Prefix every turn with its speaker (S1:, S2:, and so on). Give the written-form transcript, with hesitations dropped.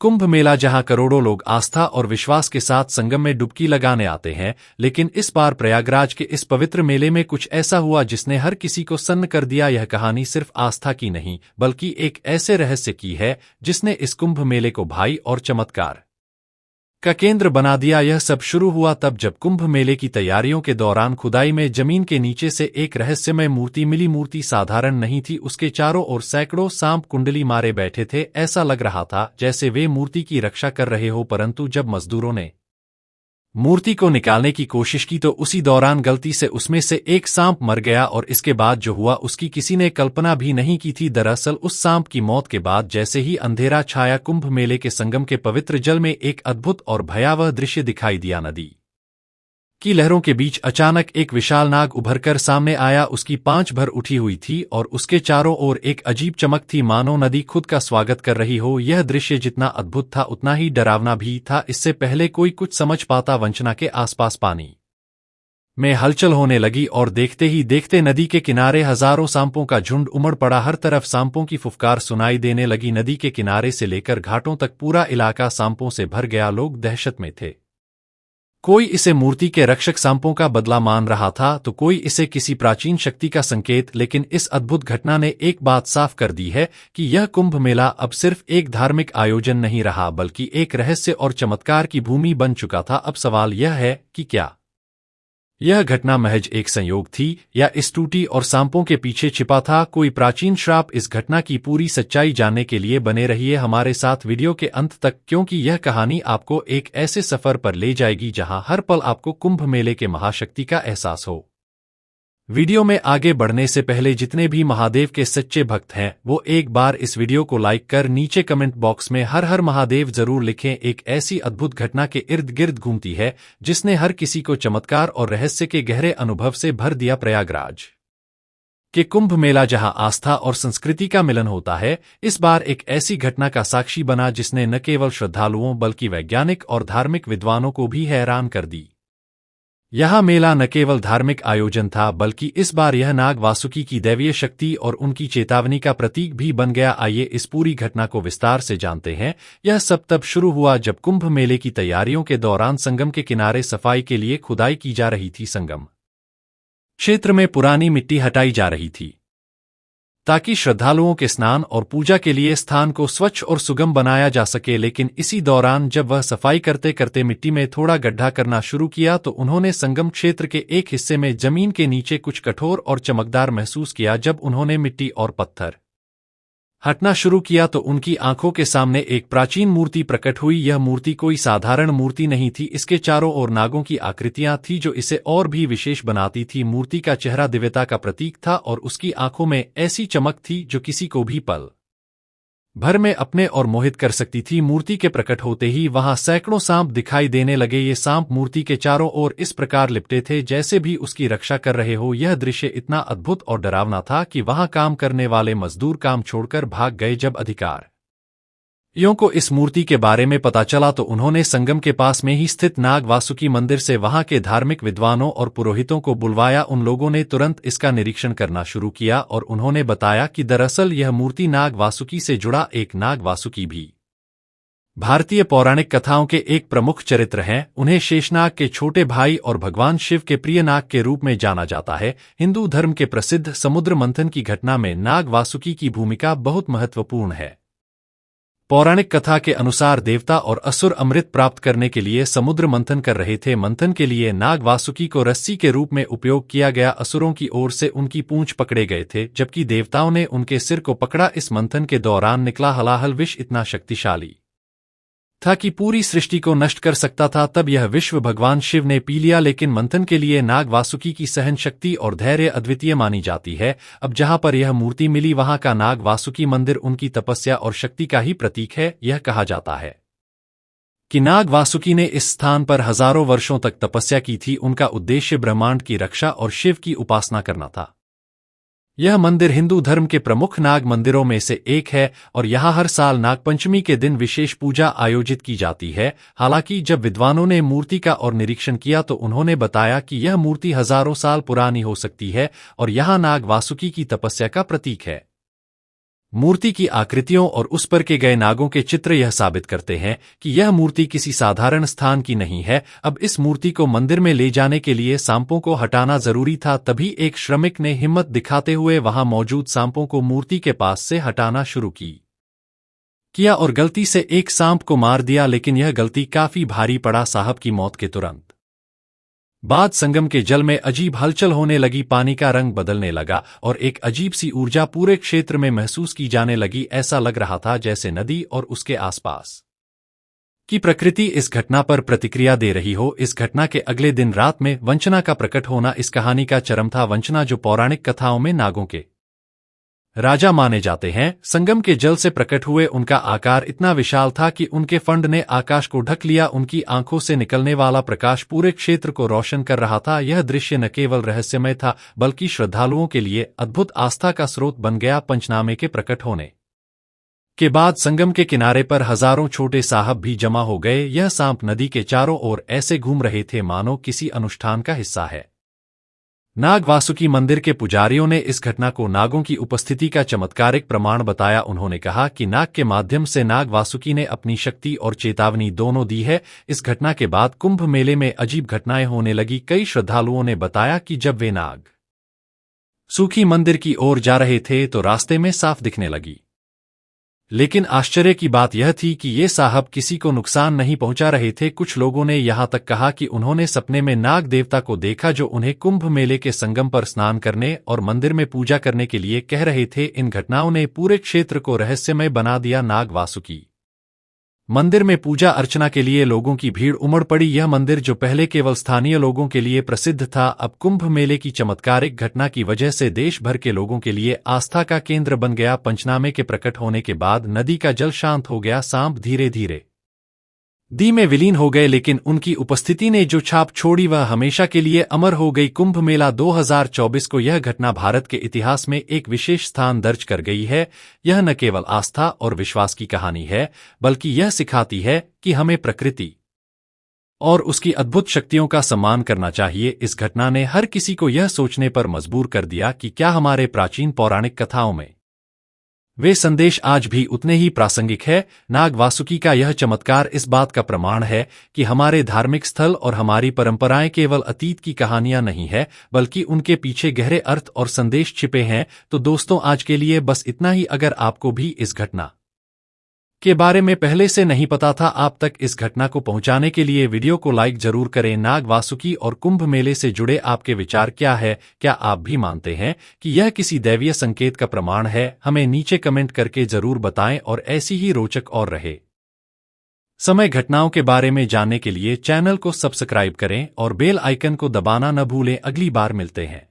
S1: कुंभ मेला जहां करोड़ों लोग आस्था और विश्वास के साथ संगम में डुबकी लगाने आते हैं, लेकिन इस बार प्रयागराज के इस पवित्र मेले में कुछ ऐसा हुआ जिसने हर किसी को सन्न कर दिया। यह कहानी सिर्फ आस्था की नहीं, बल्कि एक ऐसे रहस्य की है जिसने इस कुंभ मेले को भाई और चमत्कार का केंद्र बना दिया। यह सब शुरू हुआ तब जब कुंभ मेले की तैयारियों के दौरान खुदाई में जमीन के नीचे से एक रहस्यमय मूर्ति मिली। मूर्ति साधारण नहीं थी, उसके चारों ओर सैकड़ों सांप कुंडली मारे बैठे थे। ऐसा लग रहा था जैसे वे मूर्ति की रक्षा कर रहे हो, परंतु जब मजदूरों ने मूर्ति को निकालने की कोशिश की तो उसी दौरान गलती से उसमें से एक सांप मर गया और इसके बाद जो हुआ उसकी किसी ने कल्पना भी नहीं की थी। दरअसल उस सांप की मौत के बाद जैसे ही अंधेरा छाया, कुंभ मेले के संगम के पवित्र जल में एक अद्भुत और भयावह दृश्य दिखाई दिया। नदी की लहरों के बीच अचानक एक विशाल नाग उभरकर सामने आया। उसकी पांच भर उठी हुई थी और उसके चारों ओर एक अजीब चमक थी, मानो नदी खुद का स्वागत कर रही हो। यह दृश्य जितना अद्भुत था उतना ही डरावना भी था। इससे पहले कोई कुछ समझ पाता, वंचना के आसपास पानी में हलचल होने लगी और देखते ही देखते नदी के किनारे हजारों सांपों का झुंड उमड़ पड़ा। हर तरफ सांपों की फुफकार सुनाई देने लगी। नदी के किनारे से लेकर घाटों तक पूरा इलाका सांपों से भर गया। लोग दहशत में थे। कोई इसे मूर्ति के रक्षक सांपों का बदला मान रहा था तो कोई इसे किसी प्राचीन शक्ति का संकेत। लेकिन इस अद्भुत घटना ने एक बात साफ कर दी है कि यह कुंभ मेला अब सिर्फ एक धार्मिक आयोजन नहीं रहा, बल्कि एक रहस्य और चमत्कार की भूमि बन चुका था। अब सवाल यह है कि क्या यह घटना महज एक संयोग थी या इस टूटी और सांपों के पीछे छिपा था कोई प्राचीन श्राप। इस घटना की पूरी सच्चाई जानने के लिए बने रहिए हमारे साथ वीडियो के अंत तक, क्योंकि यह कहानी आपको एक ऐसे सफर पर ले जाएगी जहां हर पल आपको कुंभ मेले के महाशक्ति का एहसास हो। वीडियो में आगे बढ़ने से पहले जितने भी महादेव के सच्चे भक्त हैं वो एक बार इस वीडियो को लाइक कर नीचे कमेंट बॉक्स में हर हर महादेव जरूर लिखें। एक ऐसी अद्भुत घटना के इर्द गिर्द घूमती है जिसने हर किसी को चमत्कार और रहस्य के गहरे अनुभव से भर दिया। प्रयागराज के कुंभ मेला जहां आस्था और संस्कृति का मिलन होता है, इस बार एक ऐसी घटना का साक्षी बना जिसने न केवल श्रद्धालुओं बल्कि वैज्ञानिक और धार्मिक विद्वानों को भी हैरान कर दी। यह मेला न केवल धार्मिक आयोजन था, बल्कि इस बार यह नाग वासुकी की दैवीय शक्ति और उनकी चेतावनी का प्रतीक भी बन गया। आइए इस पूरी घटना को विस्तार से जानते हैं। यह सब तब शुरू हुआ जब कुंभ मेले की तैयारियों के दौरान संगम के किनारे सफाई के लिए खुदाई की जा रही थी। संगम क्षेत्र में पुरानी मिट्टी हटाई जा रही थी ताकि श्रद्धालुओं के स्नान और पूजा के लिए स्थान को स्वच्छ और सुगम बनाया जा सके। लेकिन इसी दौरान जब वह सफाई करते करते मिट्टी में थोड़ा गड्ढा करना शुरू किया तो उन्होंने संगम क्षेत्र के एक हिस्से में जमीन के नीचे कुछ कठोर और चमकदार महसूस किया। जब उन्होंने मिट्टी और पत्थर हटना शुरू किया तो उनकी आंखों के सामने एक प्राचीन मूर्ति प्रकट हुई। यह मूर्ति कोई साधारण मूर्ति नहीं थी, इसके चारों ओर नागों की आकृतियां थी जो इसे और भी विशेष बनाती थी। मूर्ति का चेहरा दिव्यता का प्रतीक था और उसकी आंखों में ऐसी चमक थी जो किसी को भी पल भर में अपने और मोहित कर सकती थी। मूर्ति के प्रकट होते ही वहां सैकड़ों सांप दिखाई देने लगे। ये सांप मूर्ति के चारों ओर इस प्रकार लिपटे थे जैसे भी उसकी रक्षा कर रहे हो। यह दृश्य इतना अद्भुत और डरावना था कि वहां काम करने वाले मजदूर काम छोड़कर भाग गए। जब अधिकारियों को इस मूर्ति के बारे में पता चला तो उन्होंने संगम के पास में ही स्थित नाग वासुकी मंदिर से वहां के धार्मिक विद्वानों और पुरोहितों को बुलवाया। उन लोगों ने तुरंत इसका निरीक्षण करना शुरू किया और उन्होंने बताया कि दरअसल यह मूर्ति नाग वासुकी से जुड़ा एक नाग वासुकी भी भारतीय पौराणिक कथाओं के एक प्रमुख चरित्र हैं। उन्हें शेषनाग के छोटे भाई और भगवान शिव के प्रिय नाग के रूप में जाना जाता है। हिंदू धर्म के प्रसिद्ध समुद्र मंथन की घटना में नाग वासुकी की भूमिका बहुत महत्वपूर्ण है। पौराणिक कथा के अनुसार देवता और असुर अमृत प्राप्त करने के लिए समुद्र मंथन कर रहे थे। मंथन के लिए नाग वासुकी को रस्सी के रूप में उपयोग किया गया। असुरों की ओर से उनकी पूंछ पकड़े गए थे जबकि देवताओं ने उनके सिर को पकड़ा। इस मंथन के दौरान निकला हलाहल विष इतना शक्तिशाली था कि पूरी सृष्टि को नष्ट कर सकता था। तब यह विश्व भगवान शिव ने पी लिया। लेकिन मंथन के लिए नाग वासुकी की सहन शक्ति और धैर्य अद्वितीय मानी जाती है। अब जहां पर यह मूर्ति मिली वहां का नाग वासुकी मंदिर उनकी तपस्या और शक्ति का ही प्रतीक है। यह कहा जाता है कि नाग वासुकी ने इस स्थान पर हजारों वर्षों तक तपस्या की थी। उनका उद्देश्य ब्रह्मांड की रक्षा और शिव की उपासना करना था। यह मंदिर हिंदू धर्म के प्रमुख नाग मंदिरों में से एक है और यहाँ हर साल नागपंचमी के दिन विशेष पूजा आयोजित की जाती है। हालांकि जब विद्वानों ने मूर्ति का और निरीक्षण किया तो उन्होंने बताया कि यह मूर्ति हजारों साल पुरानी हो सकती है और यहाँ नाग वासुकी की तपस्या का प्रतीक है। मूर्ति की आकृतियों और उस पर के गए नागों के चित्र यह साबित करते हैं कि यह मूर्ति किसी साधारण स्थान की नहीं है। अब इस मूर्ति को मंदिर में ले जाने के लिए सांपों को हटाना जरूरी था। तभी एक श्रमिक ने हिम्मत दिखाते हुए वहां मौजूद सांपों को मूर्ति के पास से हटाना शुरू किया और गलती से एक सांप को मार दिया, लेकिन यह गलती काफी भारी पड़ा। साहब की मौत के तुरंत बाद संगम के जल में अजीब हलचल होने लगी, पानी का रंग बदलने लगा और एक अजीब सी ऊर्जा पूरे क्षेत्र में महसूस की जाने लगी। ऐसा लग रहा था जैसे नदी और उसके आसपास की प्रकृति इस घटना पर प्रतिक्रिया दे रही हो। इस घटना के अगले दिन रात में वंचना का प्रकट होना इस कहानी का चरम था। वंचना, जो पौराणिक कथाओं में नागों के राजा माने जाते हैं, संगम के जल से प्रकट हुए। उनका आकार इतना विशाल था कि उनके फंड ने आकाश को ढक लिया। उनकी आंखों से निकलने वाला प्रकाश पूरे क्षेत्र को रोशन कर रहा था। यह दृश्य न केवल रहस्यमय था बल्कि श्रद्धालुओं के लिए अद्भुत आस्था का स्रोत बन गया। पंचनामे के प्रकट होने के बाद संगम के किनारे पर हजारों छोटे साहब भी जमा हो गए। यह सांप नदी के चारों ओर ऐसे घूम रहे थे मानो किसी अनुष्ठान का हिस्सा है। नाग वासुकी मंदिर के पुजारियों ने इस घटना को नागों की उपस्थिति का चमत्कारिक प्रमाण बताया। उन्होंने कहा कि नाग के माध्यम से नाग वासुकी ने अपनी शक्ति और चेतावनी दोनों दी है। इस घटना के बाद कुंभ मेले में अजीब घटनाएं होने लगी। कई श्रद्धालुओं ने बताया कि जब वे नाग वासुकी मंदिर की ओर जा रहे थे तो रास्ते में साफ दिखने लगी, लेकिन आश्चर्य की बात यह थी कि ये साहब किसी को नुकसान नहीं पहुंचा रहे थे। कुछ लोगों ने यहां तक कहा कि उन्होंने सपने में नाग देवता को देखा जो उन्हें कुंभ मेले के संगम पर स्नान करने और मंदिर में पूजा करने के लिए कह रहे थे। इन घटनाओं ने पूरे क्षेत्र को रहस्यमय बना दिया। नाग वासुकी मंदिर में पूजा अर्चना के लिए लोगों की भीड़ उमड़ पड़ी। यह मंदिर, जो पहले केवल स्थानीय लोगों के लिए प्रसिद्ध था, अब कुंभ मेले की चमत्कारिक घटना की वजह से देश भर के लोगों के लिए आस्था का केंद्र बन गया। पंचनामे के प्रकट होने के बाद नदी का जल शांत हो गया। सांप धीरे धीरे नदी में विलीन हो गए, लेकिन उनकी उपस्थिति ने जो छाप छोड़ी वह हमेशा के लिए अमर हो गई। कुंभ मेला 2024 को यह घटना भारत के इतिहास में एक विशेष स्थान दर्ज कर गई है। यह न केवल आस्था और विश्वास की कहानी है, बल्कि यह सिखाती है कि हमें प्रकृति और उसकी अद्भुत शक्तियों का सम्मान करना चाहिए। इस घटना ने हर किसी को यह सोचने पर मजबूर कर दिया कि क्या हमारे प्राचीन पौराणिक कथाओं में वे संदेश आज भी उतने ही प्रासंगिक है। नाग वासुकी का यह चमत्कार इस बात का प्रमाण है कि हमारे धार्मिक स्थल और हमारी परंपराएं केवल अतीत की कहानियां नहीं है, बल्कि उनके पीछे गहरे अर्थ और संदेश छिपे हैं। तो दोस्तों, आज के लिए बस इतना ही। अगर आपको भी इस घटना के बारे में पहले से नहीं पता था, आप तक इस घटना को पहुंचाने के लिए वीडियो को लाइक जरूर करें। नाग वासुकी और कुंभ मेले से जुड़े आपके विचार क्या है? क्या आप भी मानते हैं कि यह किसी दैवीय संकेत का प्रमाण है? हमें नीचे कमेंट करके जरूर बताएं और ऐसी ही रोचक और रहे समय घटनाओं के बारे में जानने के लिए चैनल को सब्सक्राइब करें और बेल आइकन को दबाना न भूलें। अगली बार मिलते हैं।